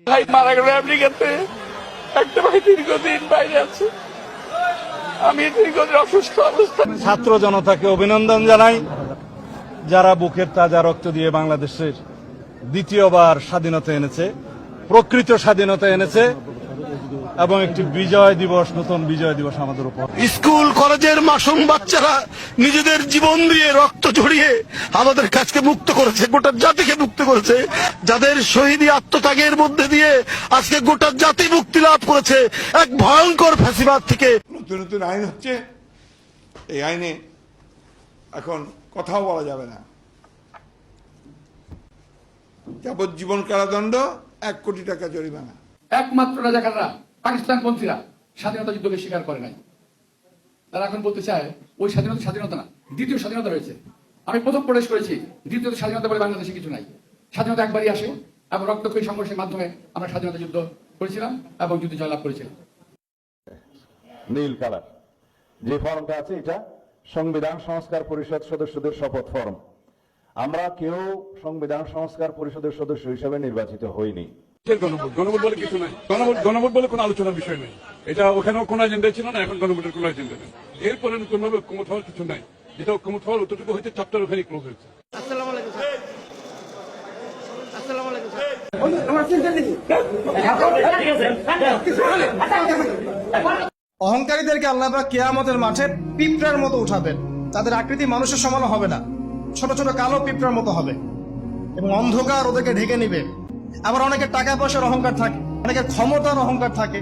ভাই মারা গেল আমেরিকাতে, একটা ভাই দীর্ঘদিন বাইরে আছে, আমি দীর্ঘদিন অসুস্থ অবস্থা। ছাত্র জনতাকে অভিনন্দন জানাই, যারা বুকের তাজা রক্ত দিয়ে বাংলাদেশের দ্বিতীয়বার স্বাধীনতা এনেছে, প্রকৃত স্বাধীনতা এনেছে এবং একটি বিজয় দিবস, নতুন বিজয় দিবস আমাদের উপর। স্কুল কলেজের মাসুম বাচ্চারা নিজেদের জীবন দিয়ে রক্ত ঝরিয়ে আমাদের কাছকে মুক্ত করেছে, গোটা জাতিকে মুক্ত করেছে, যাদের শহীদী আত্মত্যাগের মধ্যে দিয়ে আজকে গোটা জাতি মুক্তি লাভ করেছে এক ভয়ঙ্কর ফ্যাসিবাদ থেকে। নতুন নতুন আইন হচ্ছে, এই আইনে এখন কথাও বলা যাবে না। যাবজ্জীবন কারাদণ্ড, 1 কোটি টাকা জরিমানা। একমাত্র রাজাকাররা, পাকিস্তানপন্থীরা স্বাধীনতা যুদ্ধকে স্বীকার করে নাই। তারা এখন বলতে চায় ওই স্বাধীনতা না, দ্বিতীয় স্বাধীনতা রয়েছে। আমি প্রথম প্রবেশ করেছি, দ্বিতীয় স্বাধীনতা বলে বাংলাদেশে কিছু নাই। স্বাধীনতা একবারই আসে এবং রক্তক্ষয়ী সংঘর্ষের মাধ্যমে আমরা স্বাধীনতা যুদ্ধ করেছিলাম এবং যুদ্ধে জয়লাভ করেছিলাম। নীল কালার যে ফর্মটা আছে, এটা সংবিধান সংস্কার পরিষদ সদস্যদের শপথ ফর্ম। আমরা কেউ সংবিধান সংস্কার পরিষদের সদস্য হিসেবে নির্বাচিত হইনি। গণভোট বলে কিছু নাই, গণভোট বলে কোনো আলোচনার বিষয় নেই। এটা ওখানেও কোনো এজেন্ডা ছিল না, এখন গণভোটের কোনো এজেন্ডা নেই। এরপরে নতুন ভাবে ঐক্যমত হওয়ার কিছু নাই। যেটা ঐক্যমত হওয়ার অতটুকু হয়েছে, চ্যাপ্টার ওখানে ক্লোজ হয়েছে। অহংকারীদেরকে আল্লাহ পাক কিয়ামতের মাঠে পিঁপড়ার মতো উঠাবেন। তাদের আকৃতি মানুষের সমান হবে না, ছোট ছোট কালো পিঁপড়ার মতো হবে এবং অন্ধকার ওদেরকে ঢেকে নিবে। আবার অনেকের টাকা পয়সার অহংকার থাকে, অনেকের ক্ষমতার অহংকার থাকে।